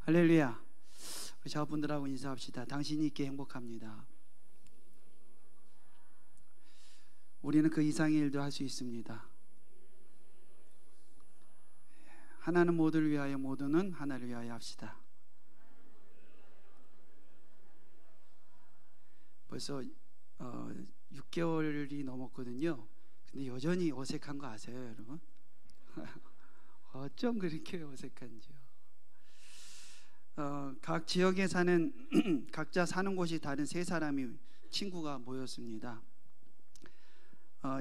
할렐루야. 우리 자분들하고 인사합시다. 당신이 있게 행복합니다. 우리는 그 이상의 일도 할 수 있습니다. 하나는 모두를 위하여, 모두는 하나를 위하여 합시다. 벌써 6개월이 넘었거든요. 근데 여전히 어색한 거 아세요, 여러분? 어쩜 그렇게 어색한지요. 각 지역에 사는 각자 사는 곳이 다른 세 사람이 친구가 모였습니다.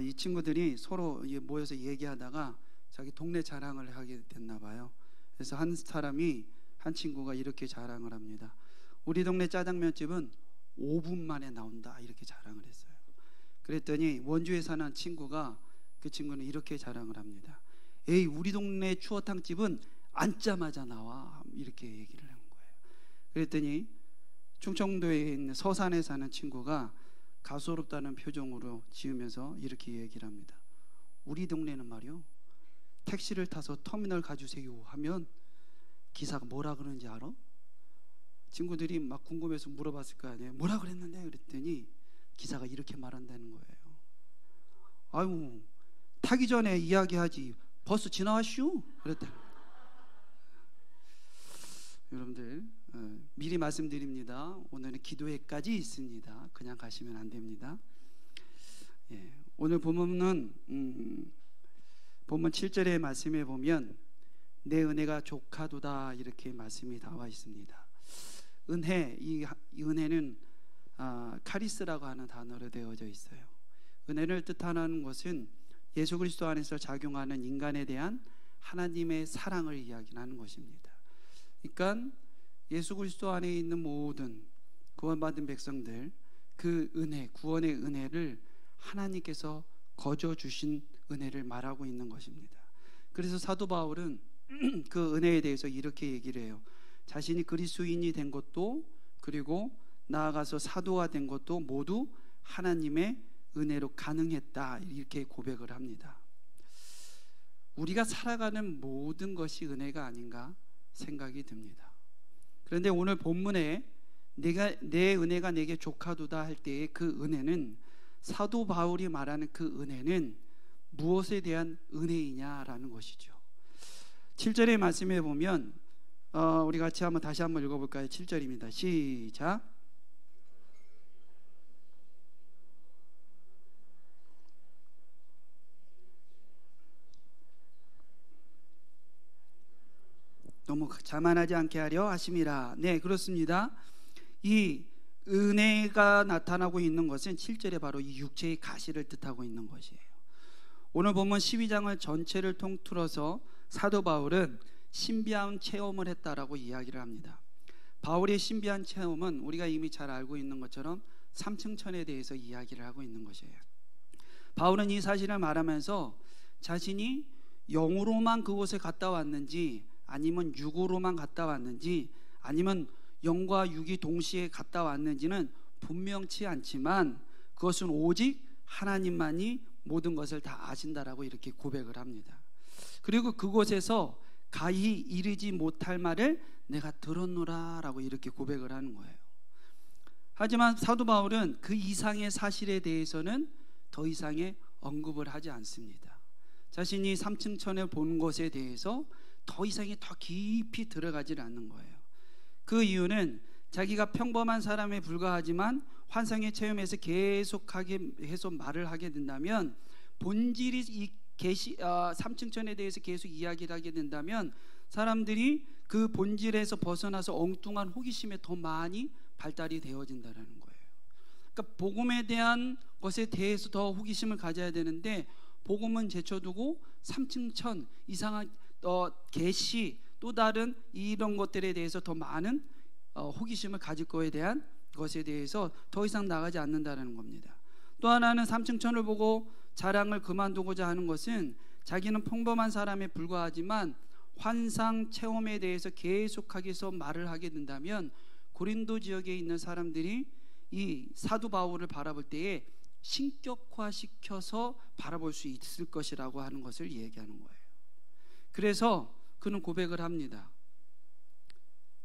이 친구들이 서로 모여서 얘기하다가 자기 동네 자랑을 하게 됐나 봐요. 그래서 한 친구가 이렇게 자랑을 합니다. 우리 동네 짜장면집은 5분 만에 나온다, 이렇게 자랑을 했어요. 그랬더니 원주에 사는 친구가, 그 친구는 이렇게 자랑을 합니다. 에이, 우리 동네 추어탕집은 앉자마자 나와, 이렇게 얘기를 한 거예요. 그랬더니 충청도에 있는 서산에 사는 친구가 가소롭다는 표정으로 지으면서 이렇게 얘기를 합니다. 우리 동네는 말이요, 택시를 타서 터미널 가주세요 하면 기사가 뭐라 그러는지 알아? 친구들이 막 궁금해서 물어봤을 거 아니에요. 뭐라 그랬는데? 그랬더니 기사가 이렇게 말한다는 거예요. 아유, 타기 전에 이야기하지, 버스 지나왔슈? 그랬다. 여러분들, 미리 말씀드립니다. 오늘은 기도회까지 있습니다. 그냥 가시면 안 됩니다. 오늘 본문은 본문 7절의 말씀에 보면 내 은혜가 족하도다, 이렇게 말씀이 나와 있습니다. 은혜, 이 은혜는 카리스라고 하는 단어로 되어져 있어요. 은혜를 뜻하는 것은 예수 그리스도 안에서 작용하는 인간에 대한 하나님의 사랑을 이야기하는 것입니다. 그러니까 예수 그리스도 안에 있는 모든 구원받은 백성들, 그 은혜, 구원의 은혜를 하나님께서 거저 주신 은혜를 말하고 있는 것입니다. 그래서 사도 바울은 그 은혜에 대해서 이렇게 얘기를 해요. 자신이 그리스도인이 된 것도, 그리고 나아가서 사도가 된 것도 모두 하나님의 은혜로 가능했다, 이렇게 고백을 합니다. 우리가 살아가는 모든 것이 은혜가 아닌가 생각이 듭니다. 그런데 오늘 본문에 내 은혜가 내게 족하도다 할 때의 그 은혜는, 사도 바울이 말하는 그 은혜는 무엇에 대한 은혜이냐라는 것이죠. 7절의 말씀에 보면 우리 같이 다시 한번 읽어볼까요? 7절입니다. 시작. 너무 자만하지 않게 하려 하심이라. 네, 그렇습니다. 이 은혜가 나타나고 있는 것은 7절에 바로 이 육체의 가시를 뜻하고 있는 것이에요. 오늘 보면 12장을 전체를 통틀어서 사도 바울은 신비한 체험을 했다라고 이야기를 합니다. 바울의 신비한 체험은 우리가 이미 잘 알고 있는 것처럼 삼층천에 대해서 이야기를 하고 있는 것이에요. 바울은 이 사실을 말하면서 자신이 영으로만 그곳에 갔다 왔는지, 아니면 육으로만 갔다 왔는지, 아니면 영과 육이 동시에 갔다 왔는지는 분명치 않지만 그것은 오직 하나님만이 모든 것을 다 아신다라고 이렇게 고백을 합니다. 그리고 그곳에서 가히 이르지 못할 말을 내가 들었노라 라고 이렇게 고백을 하는 거예요. 하지만 사도 바울은 그 이상의 사실에 대해서는 더 이상의 언급을 하지 않습니다. 자신이 삼층천을 본 것에 대해서 더 이상이 더 깊이 들어가지 않는 거예요. 그 이유는 자기가 평범한 사람에 불과하지만 환상의 체험에서 계속하게 해서 말을 하게 된다면, 본질이 이 삼층천에 대해서 계속 이야기를 하게 된다면 사람들이 그 본질에서 벗어나서 엉뚱한 호기심에 더 많이 발달이 되어진다는 거예요. 그러니까 복음에 대한 것에 대해서 더 호기심을 가져야 되는데, 복음은 제쳐두고 삼층천, 이상한 계시, 또 다른 이런 것들에 대해서 더 많은 호기심을 가질 거에 대한 것에 대해서 더 이상 나가지 않는다는 겁니다. 또 하나는 삼층천을 보고 자랑을 그만두고자 하는 것은 자기는 평범한 사람에 불과하지만 환상 체험에 대해서 계속하게서 말을 하게 된다면 고린도 지역에 있는 사람들이 이 사도 바울을 바라볼 때에 신격화시켜서 바라볼 수 있을 것이라고 하는 것을 얘기하는 거예요. 그래서 그는 고백을 합니다.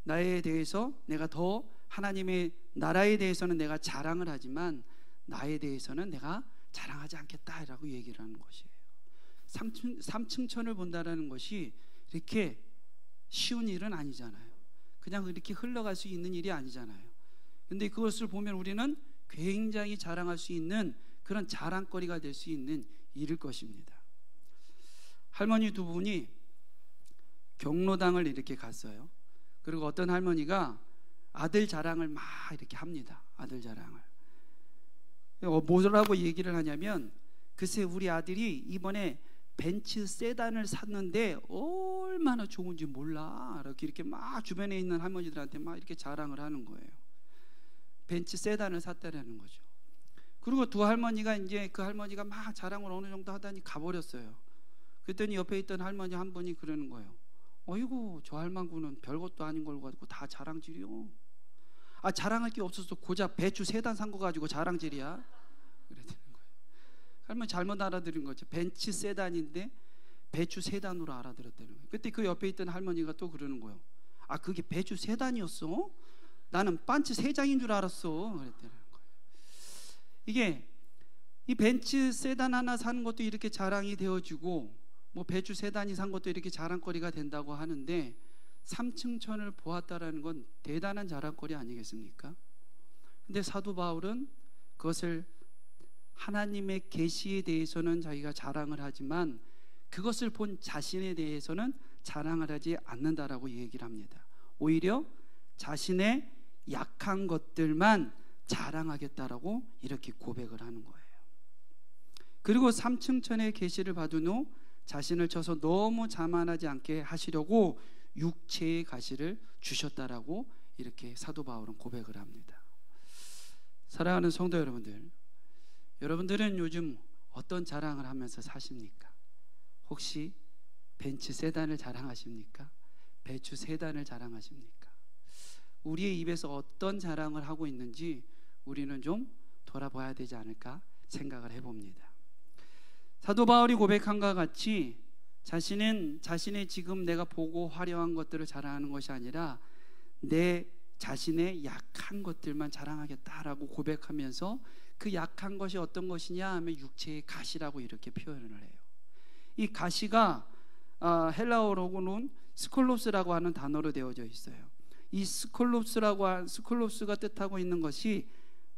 나에 대해서 내가 더 하나님의 나라에 대해서는 내가 자랑을 하지만 나에 대해서는 내가 자랑하지 않겠다라고 얘기를 하는 것이에요. 삼층천을 본다라는 것이 이렇게 쉬운 일은 아니잖아요. 그냥 이렇게 흘러갈 수 있는 일이 아니잖아요. 근데 그것을 보면 우리는 굉장히 자랑할 수 있는 그런 자랑거리가 될 수 있는 일일 것입니다. 할머니 두 분이 경로당을 이렇게 갔어요. 그리고 어떤 할머니가 아들 자랑을 막 이렇게 합니다. 아들 자랑을. 뭐라고 얘기를 하냐면, 글쎄 우리 아들이 이번에 벤츠 세단을 샀는데 얼마나 좋은지 몰라. 이렇게 막 주변에 있는 할머니들한테 막 이렇게 자랑을 하는 거예요. 벤츠 세단을 샀다라는 거죠. 그리고 두 할머니가 이제 그 할머니가 막 자랑을 어느 정도 하더니 가버렸어요. 그랬더니 옆에 있던 할머니 한 분이 그러는 거예요. 어이구, 저 할망구는 별것도 아닌 걸 가지고 다 자랑질이요. 아, 자랑할 게 없어서 고작 배추 세단 산 거 가지고 자랑질이야. 그랬다는 거예요. 할머니 잘못 알아들은 거죠. 벤츠 세단인데 배추 세단으로 알아들었다는 거예요. 그때 그 옆에 있던 할머니가 또 그러는 거예요. 아, 그게 배추 세단이었어? 나는 반츠 세 장인 줄 알았어. 그랬다는 거예요. 이게 이 벤츠 세단 하나 사는 것도 이렇게 자랑이 되어지고, 뭐 배추 세단이 산 것도 이렇게 자랑거리가 된다고 하는데, 삼층천을 보았다라는 건 대단한 자랑거리 아니겠습니까? 근데 사도 바울은 그것을 하나님의 계시에 대해서는 자기가 자랑을 하지만 그것을 본 자신에 대해서는 자랑을 하지 않는다라고 얘기를 합니다. 오히려 자신의 약한 것들만 자랑하겠다라고 이렇게 고백을 하는 거예요. 그리고 삼층천의 계시를 받은 후 자신을 쳐서 너무 자만하지 않게 하시려고 육체의 가시를 주셨다라고 이렇게 사도 바울은 고백을 합니다. 사랑하는 성도 여러분들, 여러분들은 요즘 어떤 자랑을 하면서 사십니까? 혹시 벤츠 세단을 자랑하십니까? 배추 세단을 자랑하십니까? 우리의 입에서 어떤 자랑을 하고 있는지 우리는 좀 돌아봐야 되지 않을까 생각을 해봅니다. 사도 바울이 고백한과 같이 자신은 자신의 지금 내가 보고 화려한 것들을 자랑하는 것이 아니라 내 자신의 약한 것들만 자랑하겠다라고 고백하면서, 그 약한 것이 어떤 것이냐 하면 육체의 가시라고 이렇게 표현을 해요. 이 가시가 헬라어로는 스콜로스라고 하는 단어로 되어져 있어요. 이 스콜로스가 뜻하고 있는 것이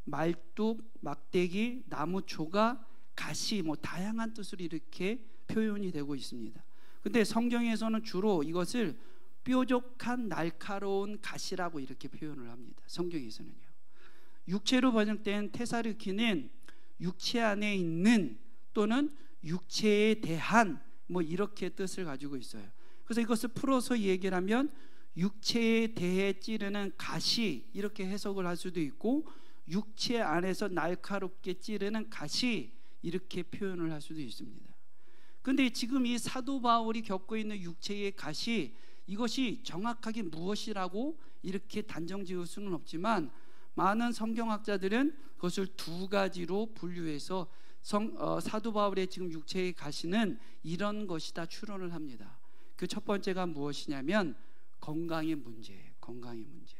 말뚝, 막대기, 나무 조각, 가시, 뭐 다양한 뜻으로 이렇게 표현이 되고 있습니다. 근데 성경에서는 주로 이것을 뾰족한 날카로운 가시라고 이렇게 표현을 합니다. 성경에서는요. 육체로 번역된 테사르키는 육체 안에 있는 또는 육체에 대한 뭐 이렇게 뜻을 가지고 있어요. 그래서 이것을 풀어서 얘기를 하면 육체에 대해 찌르는 가시 이렇게 해석을 할 수도 있고, 육체 안에서 날카롭게 찌르는 가시 이렇게 표현을 할 수도 있습니다. 그런데 지금 이 사도 바울이 겪고 있는 육체의 가시, 이것이 정확하게 무엇이라고 이렇게 단정 지을 수는 없지만 많은 성경학자들은 그것을 두 가지로 분류해서 사도 바울의 지금 육체의 가시는 이런 것이다 추론을 합니다. 그 첫 번째가 무엇이냐면 건강의 문제예요. 건강의 문제.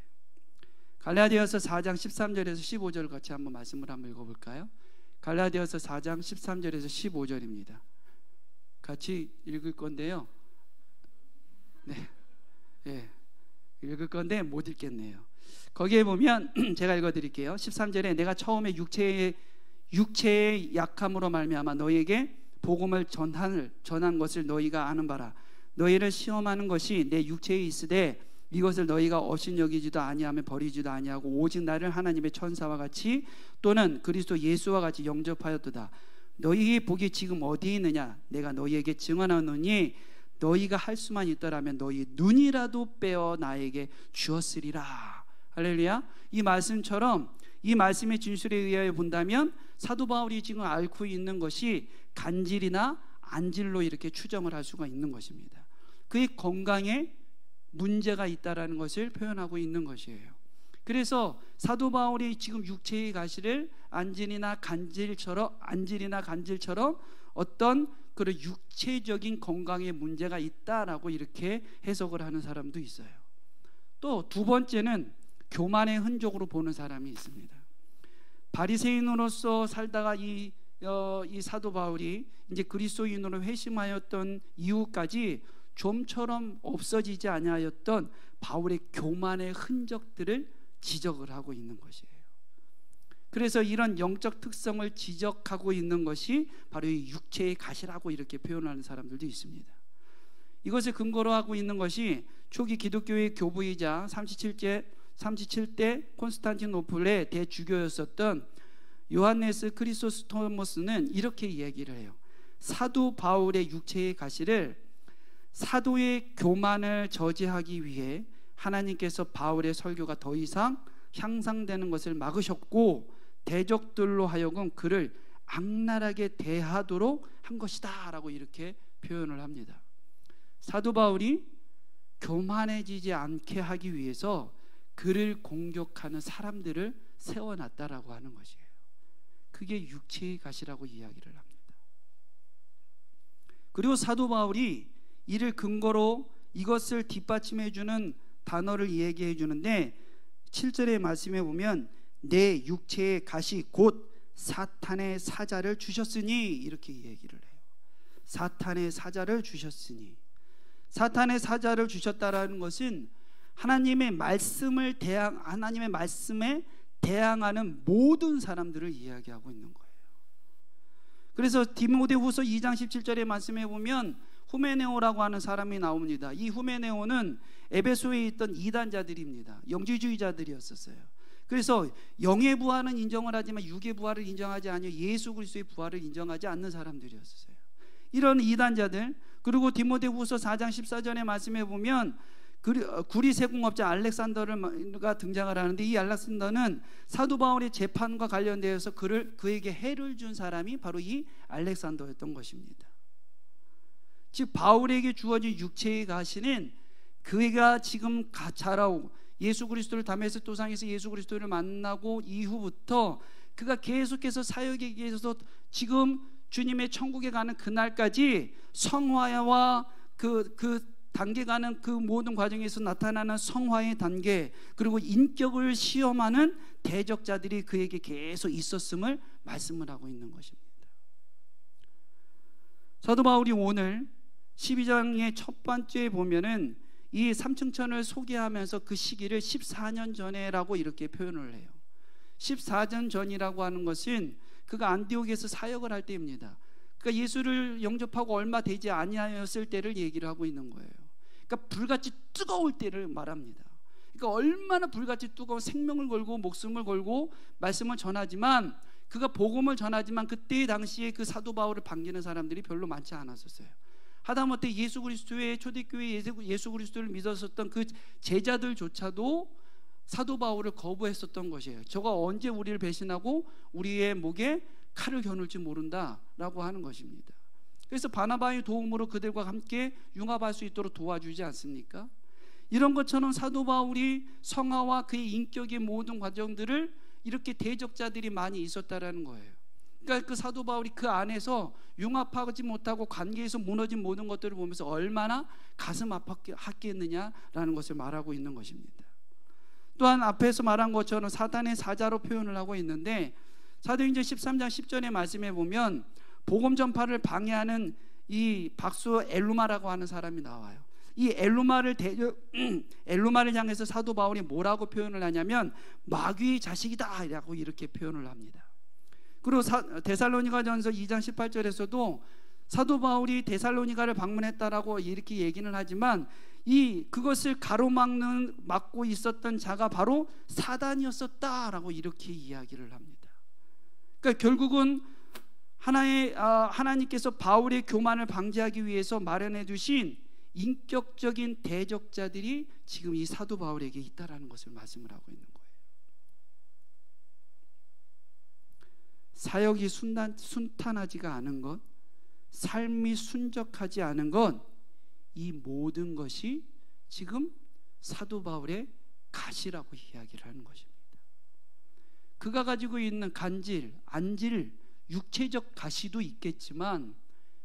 갈라디아서 4장 13절에서 15절 같이 한번 말씀을 한번 읽어볼까요? 갈라디아서 4장 13절에서 15절입니다. 같이 읽을 건데요. 네, 읽을 건데 못 읽겠네요. 거기에 보면 제가 읽어드릴게요. 13절에 내가 처음에 육체의 약함으로 말미암아 너희에게 복음을 전한 것을 너희가 아는 바라. 너희를 시험하는 것이 내 육체에 있으되 이것을 너희가 업신여기지도 아니하며 버리지도 아니하고 오직 나를 하나님의 천사와 같이 또는 그리스도 예수와 같이 영접하였도다. 너희의 복이 지금 어디에 있느냐? 내가 너희에게 증언하노니 너희가 할 수만 있더라면 너희 눈이라도 빼어 나에게 주었으리라. 할렐루야. 이 말씀처럼 이 말씀의 진술에 의하여 본다면 사도 바울이 지금 앓고 있는 것이 간질이나 안질로 이렇게 추정을 할 수가 있는 것입니다. 그의 건강에 문제가 있다라는 것을 표현하고 있는 것이에요. 그래서 사도 바울이 지금 육체의 가시를 안질이나 간질처럼 어떤 그런 육체적인 건강에 문제가 있다라고 이렇게 해석을 하는 사람도 있어요. 또 두 번째는 교만의 흔적으로 보는 사람이 있습니다. 바리새인으로서 살다가 이 사도 바울이 이제 그리스도인으로 회심하였던 이후까지 좀처럼 없어지지 아니하였던 바울의 교만의 흔적들을 지적을 하고 있는 것이에요. 그래서 이런 영적 특성을 지적하고 있는 것이 바로 이 육체의 가시라고 이렇게 표현하는 사람들도 있습니다. 이것을 근거로 하고 있는 것이 초기 기독교의 교부이자 37대 콘스탄티노플의 대주교였었던 요한네스 크리소스토모스는 이렇게 얘기를 해요. 사도 바울의 육체의 가시를 사도의 교만을 저지하기 위해 하나님께서 바울의 설교가 더 이상 향상되는 것을 막으셨고 대적들로 하여금 그를 악랄하게 대하도록 한 것이다 라고 이렇게 표현을 합니다. 사도 바울이 교만해지지 않게 하기 위해서 그를 공격하는 사람들을 세워놨다라고 하는 것이에요. 그게 육체의 가시라고 이야기를 합니다. 그리고 사도 바울이 이를 근거로 이것을 뒷받침해 주는 단어를 얘기해 주는데 7절의 말씀에 보면 내 육체의 가시 곧 사탄의 사자를 주셨으니 이렇게 얘기를 해요. 사탄의 사자를 주셨으니, 사탄의 사자를 주셨다라는 것은 하나님의 말씀에 대항하는 모든 사람들을 이야기하고 있는 거예요. 그래서 디모데후서 2장 17절의 말씀에 보면 후메네오라고 하는 사람이 나옵니다. 이 후메네오는 에베소에 있던 이단자들입니다. 영지주의자들이었어요. 그래서 영의 부활은 인정을 하지만 육의 부활을 인정하지 않으며 예수 그리스도의 부활을 인정하지 않는 사람들이었어요. 이런 이단자들, 그리고 디모데후서 4장 14절의 말씀에 보면 구리 세공업자 알렉산더가 등장을 하는데, 이 알렉산더는 사도 바울의 재판과 관련되어서 그에게 해를 준 사람이 바로 이 알렉산더였던 것입니다. 즉 바울에게 주어진 육체의 가시는 그가 지금 자라오고 예수 그리스도를 다메섹 도상에서 예수 그리스도를 만나고 이후부터 그가 계속해서 사역에 있어서 지금 주님의 천국에 가는 그날까지 성화와 그 단계 가는 그 모든 과정에서 나타나는 성화의 단계, 그리고 인격을 시험하는 대적자들이 그에게 계속 있었음을 말씀을 하고 있는 것입니다. 사도 바울이 오늘 12장의 첫 번째에 보면은 이 삼층천을 소개하면서 그 시기를 14년 전에라고 이렇게 표현을 해요. 14년 전이라고 하는 것은 그가 안디옥에서 사역을 할 때입니다. 그러니까 예수를 영접하고 얼마 되지 아니하였을 때를 얘기를 하고 있는 거예요. 그러니까 불같이 뜨거울 때를 말합니다. 그러니까 얼마나 불같이 뜨거운 생명을 걸고 목숨을 걸고 말씀을 전하지만, 그가 복음을 전하지만 그때 당시에 그 사도 바울을 반기는 사람들이 별로 많지 않았었어요. 하다못해 예수 그리스도의 초대교회 예수 그리스도를 믿었었던 그 제자들조차도 사도 바울을 거부했었던 것이에요. 저가 언제 우리를 배신하고 우리의 목에 칼을 겨눌지 모른다라고 하는 것입니다. 그래서 바나바의 도움으로 그들과 함께 융합할 수 있도록 도와주지 않습니까? 이런 것처럼 사도 바울이 성화와 그의 인격의 모든 과정들을 이렇게 대적자들이 많이 있었다라는 거예요. 그러니까 그 사도 바울이 그 안에서 융합하지 못하고 관계에서 무너진 모든 것들을 보면서 얼마나 가슴 아팠겠느냐라는 것을 말하고 있는 것입니다. 또한 앞에서 말한 것처럼 사탄의 사자로 표현을 하고 있는데, 사도행전 13장 10절의 말씀에 보면 복음 전파를 방해하는 이 박수 엘루마라고 하는 사람이 나와요. 이 엘루마를 향해서 사도 바울이 뭐라고 표현을 하냐면 마귀의 자식이다 라고 이렇게 표현을 합니다. 그리고 데살로니가전서 2장 18절에서도 사도 바울이 데살로니가를 방문했다라고 이렇게 얘기는 하지만 그것을 막고 있었던 자가 바로 사단이었었다라고 이렇게 이야기를 합니다. 그러니까 결국은 하나님께서 바울의 교만을 방지하기 위해서 마련해 두신 인격적인 대적자들이 지금 이 사도 바울에게 있다라는 것을 말씀을 하고 있는 거예요. 사역이 순탄하지가 않은 것, 삶이 순적하지 않은 것, 이 모든 것이 지금 사도 바울의 가시라고 이야기를 하는 것입니다. 그가 가지고 있는 안질, 육체적 가시도 있겠지만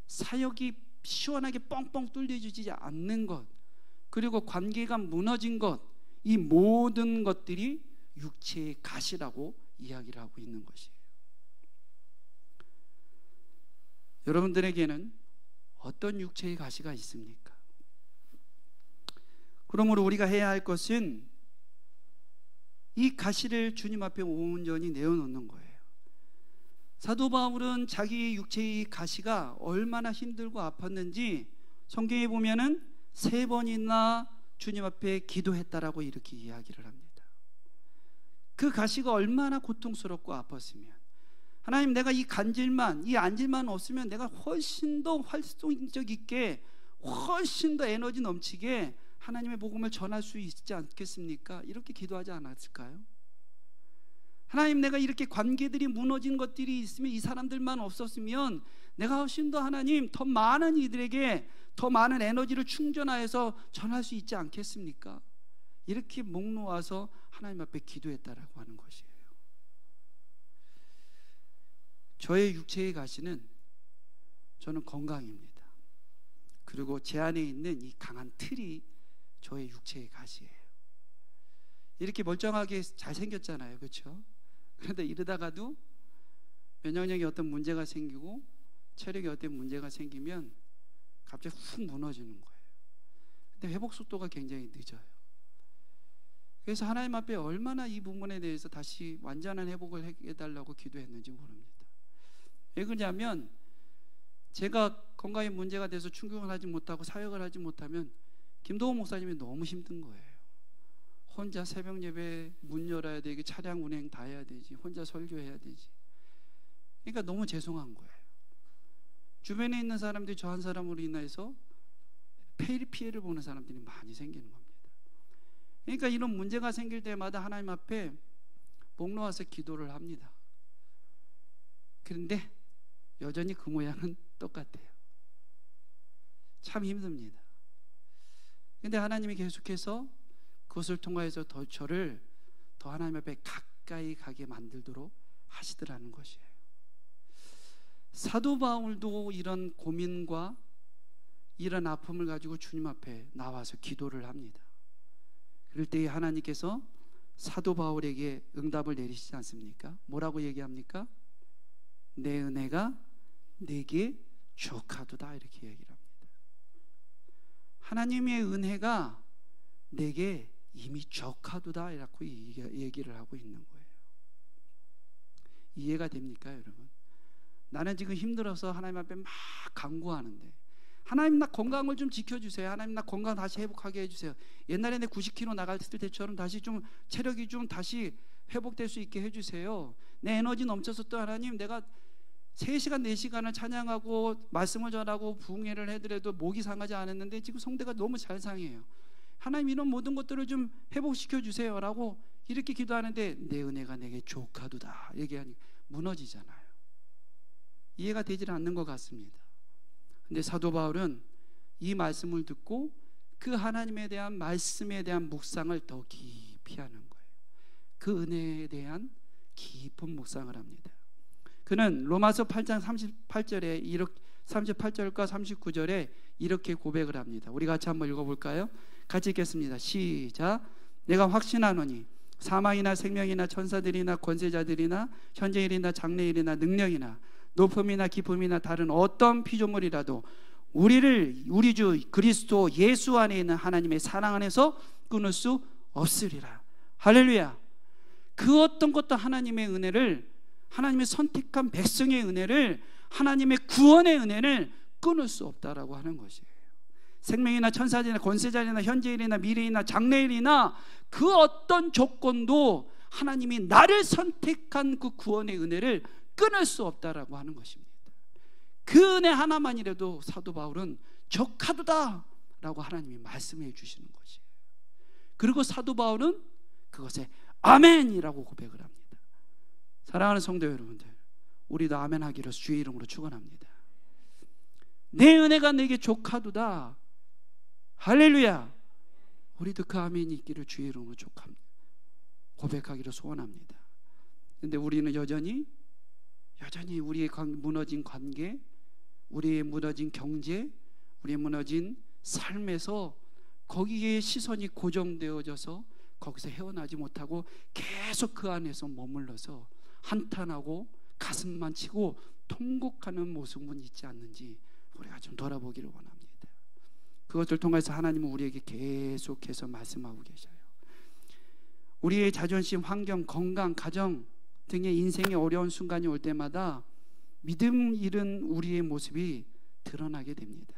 사역이 시원하게 뻥뻥 뚫려지지 않는 것, 그리고 관계가 무너진 것, 이 모든 것들이 육체의 가시라고 이야기를 하고 있는 것이에요. 여러분들에게는 어떤 육체의 가시가 있습니까? 그러므로 우리가 해야 할 것은 이 가시를 주님 앞에 온전히 내어놓는 거예요. 사도 바울은 자기의 육체의 가시가 얼마나 힘들고 아팠는지 성경에 보면은 3번이나 주님 앞에 기도했다라고 이렇게 이야기를 합니다. 그 가시가 얼마나 고통스럽고 아팠으면, 하나님, 내가 이 간질만, 이 안질만 없으면 내가 훨씬 더 활동적 있게, 훨씬 더 에너지 넘치게 하나님의 복음을 전할 수 있지 않겠습니까? 이렇게 기도하지 않았을까요? 하나님, 내가 이렇게 관계들이 무너진 것들이 있으면, 이 사람들만 없었으면 내가 훨씬 더, 하나님, 더 많은 이들에게 더 많은 에너지를 충전하여서 전할 수 있지 않겠습니까? 이렇게 목 놓아서 하나님 앞에 기도했다라고 하는 것이에요. 저의 육체의 가시는, 저는 건강입니다. 그리고 제 안에 있는 이 강한 틀이 저의 육체의 가시예요. 이렇게 멀쩡하게 잘생겼잖아요, 그렇죠? 그런데 이러다가도 면역력에 어떤 문제가 생기고 체력에 어떤 문제가 생기면 갑자기 훅 무너지는 거예요. 근데 회복 속도가 굉장히 늦어요. 그래서 하나님 앞에 얼마나 이 부분에 대해서 다시 완전한 회복을 해달라고 기도했는지 모릅니다. 왜 그러냐면, 제가 건강에 문제가 돼서 충격을 하지 못하고 사역을 하지 못하면 김도호 목사님이 너무 힘든 거예요. 혼자 새벽 예배 문 열어야 되고 차량 운행 다 해야 되지, 혼자 설교해야 되지. 그러니까 너무 죄송한 거예요. 주변에 있는 사람들이 저 한 사람으로 인해서 피해를 보는 사람들이 많이 생기는 겁니다. 그러니까 이런 문제가 생길 때마다 하나님 앞에 목 놓아서 기도를 합니다. 그런데 여전히 그 모양은 똑같아요. 참 힘듭니다. 그런데 하나님이 계속해서 그것을 통하여서 저를 더 하나님 앞에 가까이 가게 만들도록 하시더라는 것이에요. 사도 바울도 이런 고민과 이런 아픔을 가지고 주님 앞에 나와서 기도를 합니다. 그럴 때 하나님께서 사도 바울에게 응답을 내리시지 않습니까? 뭐라고 얘기합니까? 내 은혜가 내게 족하도다, 이렇게 얘기를 합니다. 하나님의 은혜가 내게 이미 족하도다, 이라고 얘기를 하고 있는 거예요. 이해가 됩니까, 여러분? 나는 지금 힘들어서 하나님 앞에 막 간구하는데, 하나님, 나 건강을 좀 지켜주세요. 하나님, 나 건강 다시 회복하게 해주세요. 옛날에 내 90kg 나갔을 때처럼 다시 좀 체력이 좀 다시 회복될 수 있게 해주세요. 내 에너지 넘쳐서 또 하나님, 내가 3시간 4시간을 찬양하고 말씀을 전하고 부흥회를 해더라도 목이 상하지 않았는데 지금 성대가 너무 잘 상해요. 하나님, 이런 모든 것들을 좀 회복시켜 주세요 라고 이렇게 기도하는데, 내 은혜가 내게 족하도다 얘기하니 무너지잖아요. 이해가 되질 않는 것 같습니다. 근데 사도 바울은 이 말씀을 듣고 그 하나님에 대한 말씀에 대한 묵상을 더 깊이 하는 거예요. 그 은혜에 대한 깊은 묵상을 합니다. 그는 로마서 8장 38절에 38절과 39절에 이렇게 고백을 합니다. 우리 같이 한번 읽어볼까요? 같이 읽겠습니다. 시작. 내가 확신하노니 사망이나 생명이나 천사들이나 권세자들이나 현재일이나 장래일이나 능력이나 높음이나 깊음이나 다른 어떤 피조물이라도 우리를 우리 주 그리스도 예수 안에 있는 하나님의 사랑 안에서 끊을 수 없으리라. 할렐루야. 그 어떤 것도 하나님의 은혜를, 하나님의 선택한 백성의 은혜를, 하나님의 구원의 은혜를 끊을 수 없다라고 하는 것이에요. 생명이나 천사들이나 권세자들이나 현재일이나 미래일이나 장래일이나 그 어떤 조건도 하나님이 나를 선택한 그 구원의 은혜를 끊을 수 없다라고 하는 것입니다. 그 은혜 하나만이라도 사도 바울은 적하도다 라고 하나님이 말씀해 주시는 것이에요. 그리고 사도 바울은 그것에 아멘이라고 고백을 합니다. 사랑하는 성도 여러분들, 우리도 아멘 하기를 주의 이름으로 축원합니다. 내 은혜가 내게 족하도다. 할렐루야. 우리도 그 아멘이 있기를 주의 이름으로 족합니다. 고백하기를 소원합니다. 그런데 우리는 여전히 우리의 무너진 관계, 우리의 무너진 경제, 우리의 무너진 삶에서 거기에 시선이 고정되어져서 거기서 헤어나지 못하고 계속 그 안에서 머물러서 한탄하고 가슴만 치고 통곡하는 모습은 있지 않는지 우리가 좀 돌아보기를 원합니다. 그것을 통해서 하나님은 우리에게 계속해서 말씀하고 계셔요. 우리의 자존심, 환경, 건강, 가정 등의 인생의 어려운 순간이 올 때마다 믿음 잃은 우리의 모습이 드러나게 됩니다.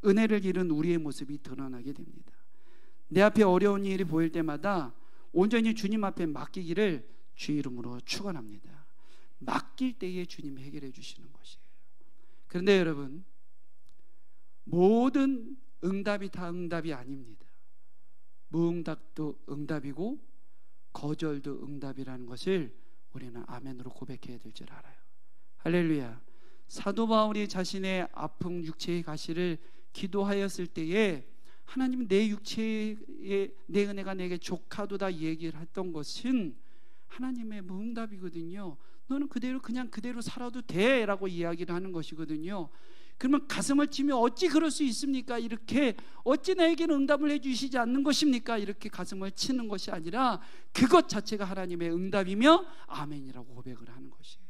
은혜를 잃은 우리의 모습이 드러나게 됩니다. 내 앞에 어려운 일이 보일 때마다 온전히 주님 앞에 맡기기를 주 이름으로 축원합니다. 맡길 때에 주님이 해결해 주시는 것이에요. 그런데 여러분, 모든 응답이 다 응답이 아닙니다. 무응답도 응답이고 거절도 응답이라는 것을 우리는 아멘으로 고백해야 될 줄 알아요. 할렐루야. 사도 바울이 자신의 아픈 육체의 가시를 기도하였을 때에 하나님은 내 육체의 내 은혜가 내게 족하도다 얘기를 했던 것은 하나님의 무응답이거든요. 너는 그냥 그대로 살아도 돼 라고 이야기를 하는 것이거든요. 그러면 가슴을 치며 어찌 그럴 수 있습니까? 이렇게 어찌 나에게는 응답을 해주시지 않는 것입니까? 이렇게 가슴을 치는 것이 아니라 그것 자체가 하나님의 응답이며 아멘이라고 고백을 하는 것이에요.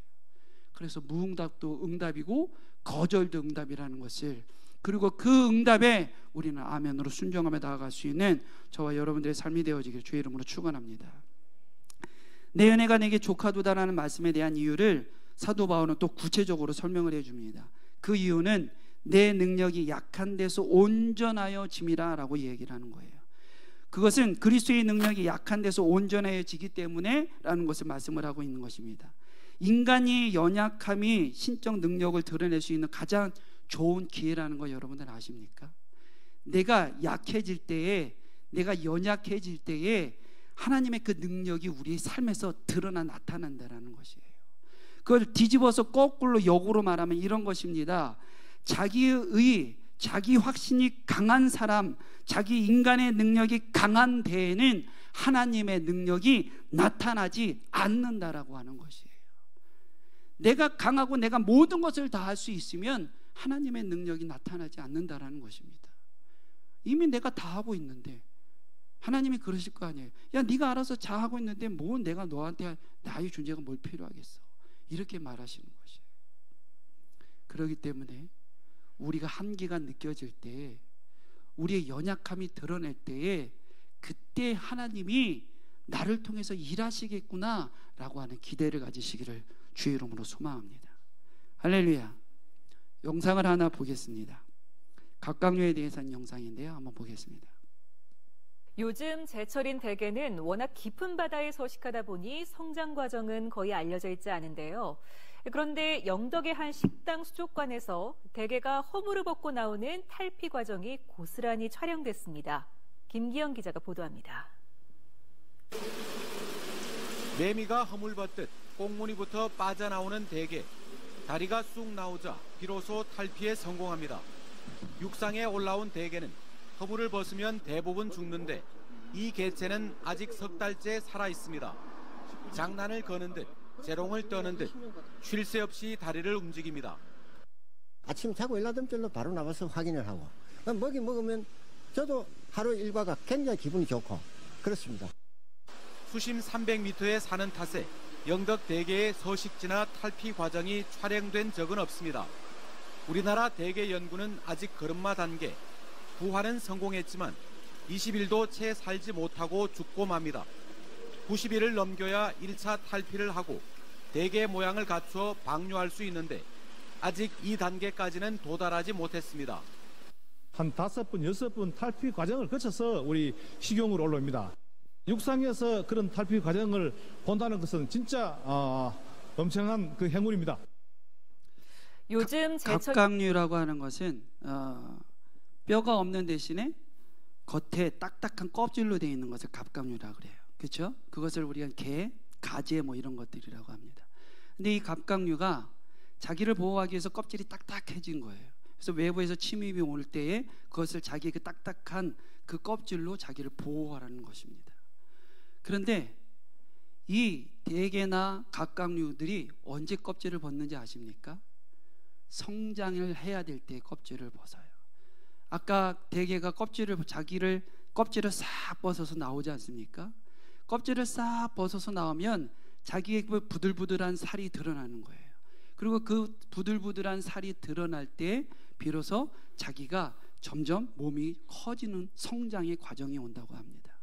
그래서 무응답도 응답이고 거절도 응답이라는 것을, 그리고 그 응답에 우리는 아멘으로 순종하며 나아갈 수 있는 저와 여러분들의 삶이 되어지기를 주의 이름으로 축원합니다. 내 은혜가 내게 족하도다라는 말씀에 대한 이유를 사도 바울은 또 구체적으로 설명을 해줍니다. 그 이유는 내 능력이 약한 데서 온전하여 짐이라 라고 얘기를 하는 거예요. 그것은 그리스도의 능력이 약한 데서 온전해지기 때문에 라는 것을 말씀을 하고 있는 것입니다. 인간이 연약함이 신적 능력을 드러낼 수 있는 가장 좋은 기회라는 거 여러분들 아십니까? 내가 약해질 때에, 내가 연약해질 때에 하나님의 그 능력이 우리의 삶에서 드러나 나타난다는 것이에요. 그걸 뒤집어서 거꾸로 역으로 말하면 이런 것입니다. 자기 확신이 강한 사람, 자기 인간의 능력이 강한 데에는 하나님의 능력이 나타나지 않는다라고 하는 것이에요. 내가 강하고 내가 모든 것을 다 할 수 있으면 하나님의 능력이 나타나지 않는다라는 것입니다. 이미 내가 다 하고 있는데 하나님이 그러실 거 아니에요. 야, 네가 알아서 잘 하고 있는데 뭐 내가 너한테 나의 존재가 뭘 필요하겠어, 이렇게 말하시는 것이에요. 그렇기 때문에 우리가 한계가 느껴질 때, 우리의 연약함이 드러낼 때에 그때 하나님이 나를 통해서 일하시겠구나 라고 하는 기대를 가지시기를 주의 이름으로 소망합니다. 할렐루야. 영상을 하나 보겠습니다. 갑각류에 대해서 한 영상인데요, 한번 보겠습니다. 요즘 제철인 대게는 워낙 깊은 바다에 서식하다 보니 성장 과정은 거의 알려져 있지 않은데요. 그런데 영덕의 한 식당 수족관에서 대게가 허물을 벗고 나오는 탈피 과정이 고스란히 촬영됐습니다. 김기영 기자가 보도합니다. 매미가 허물 벗듯 꽁무니부터 빠져나오는 대게. 다리가 쑥 나오자 비로소 탈피에 성공합니다. 육상에 올라온 대게는 허물을 벗으면 대부분 죽는데 이 개체는 아직 석 달째 살아 있습니다. 장난을 거는 듯 재롱을 떠는 듯 쉴 새 없이 다리를 움직입니다. 아침 자고 일어나자마자 바로 나와서 확인을 하고 먹이 먹으면 저도 하루 일과가 굉장히 기분이 좋고 그렇습니다. 수심 300m에 사는 탓에 영덕 대게의 서식지나 탈피 과정이 촬영된 적은 없습니다. 우리나라 대게 연구는 아직 걸음마 단계. 부화는 성공했지만 20일도 채 살지 못하고 죽고 맙니다. 90일을 넘겨야 1차 탈피를 하고 대게 모양을 갖추어 방류할 수 있는데 아직 이 단계까지는 도달하지 못했습니다. 한 5번, 6번 탈피 과정을 거쳐서 우리 식용으로 올라옵니다. 육상에서 그런 탈피 과정을 본다는 것은 진짜 엄청난 그 행운입니다. 요즘 갑각류라고 하는 것은 뼈가 없는 대신에 겉에 딱딱한 껍질로 되어 있는 것을 갑각류라고 그래요. 그렇죠? 그것을 우리가 게, 가재 뭐 이런 것들이라고 합니다. 근데 이 갑각류가 자기를 보호하기 위해서 껍질이 딱딱해진 거예요. 그래서 외부에서 침입이 올 때에 그것을 자기의 그 딱딱한 그 껍질로 자기를 보호하라는 것입니다. 그런데 이 대게나 갑각류들이 언제 껍질을 벗는지 아십니까? 성장을 해야 될 때 껍질을 벗어요. 아까 대게가 껍질을 자기를 껍질을 싹 벗어서 나오지 않습니까? 껍질을 싹 벗어서 나오면 자기의 그 부들부들한 살이 드러나는 거예요. 그리고 그 부들부들한 살이 드러날 때 비로소 자기가 점점 몸이 커지는 성장의 과정이 온다고 합니다.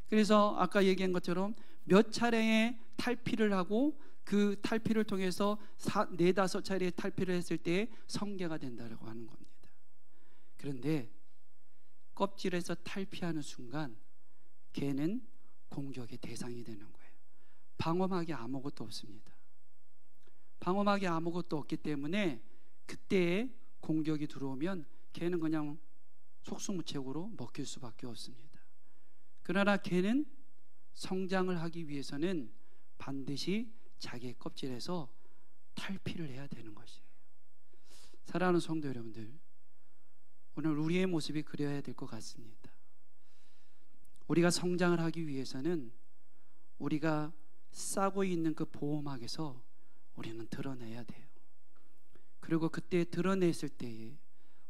그래서 아까 얘기한 것처럼 몇 차례의 탈피를 하고 그 탈피를 통해서 4-5차례의 탈피를 했을 때 성계가 된다고 하는 겁니다. 그런데 껍질에서 탈피하는 순간 개는 공격의 대상이 되는 거예요. 방어막이 아무것도 없습니다. 방어막이 아무것도 없기 때문에 그때에 공격이 들어오면 개는 그냥 속수무책으로 먹힐 수밖에 없습니다. 그러나 개는 성장을 하기 위해서는 반드시 자기의 껍질에서 탈피를 해야 되는 것이에요. 사랑하는 성도 여러분들, 오늘 우리의 모습이 그려야 될 것 같습니다. 우리가 성장을 하기 위해서는 우리가 싸고 있는 그 보호막에서 우리는 드러내야 돼요. 그리고 그때 드러냈을 때에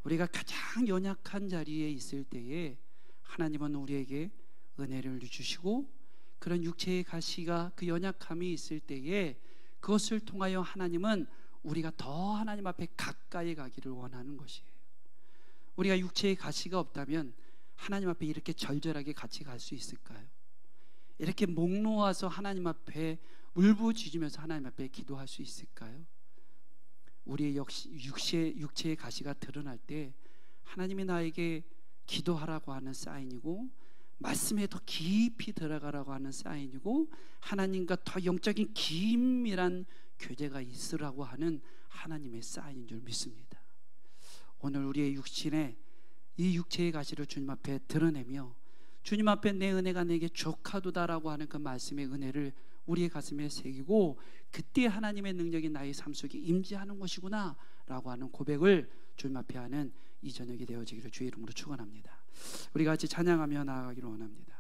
우리가 가장 연약한 자리에 있을 때에 하나님은 우리에게 은혜를 주시고 그런 육체의 가시가 그 연약함이 있을 때에 그것을 통하여 하나님은 우리가 더 하나님 앞에 가까이 가기를 원하는 것이에요. 우리가 육체의 가시가 없다면 하나님 앞에 이렇게 절절하게 같이 갈 수 있을까요? 이렇게 목 놓아서 하나님 앞에 울부짖으면서 하나님 앞에 기도할 수 있을까요? 우리의 역시 육체의 가시가 드러날 때 하나님이 나에게 기도하라고 하는 사인이고 말씀에 더 깊이 들어가라고 하는 사인이고 하나님과 더 영적인 긴밀한 교제가 있으라고 하는 하나님의 사인인 줄 믿습니다. 오늘 우리의 육신에 이 육체의 가시를 주님 앞에 드러내며 주님 앞에 내 은혜가 내게 족하도다라고 하는 그 말씀의 은혜를 우리의 가슴에 새기고 그때 하나님의 능력이 나의 삶 속에 임재하는 것이구나 라고 하는 고백을 주님 앞에 하는 이 저녁이 되어지기를 주의 이름으로 축원합니다. 우리 같이 찬양하며 나아가기를 원합니다.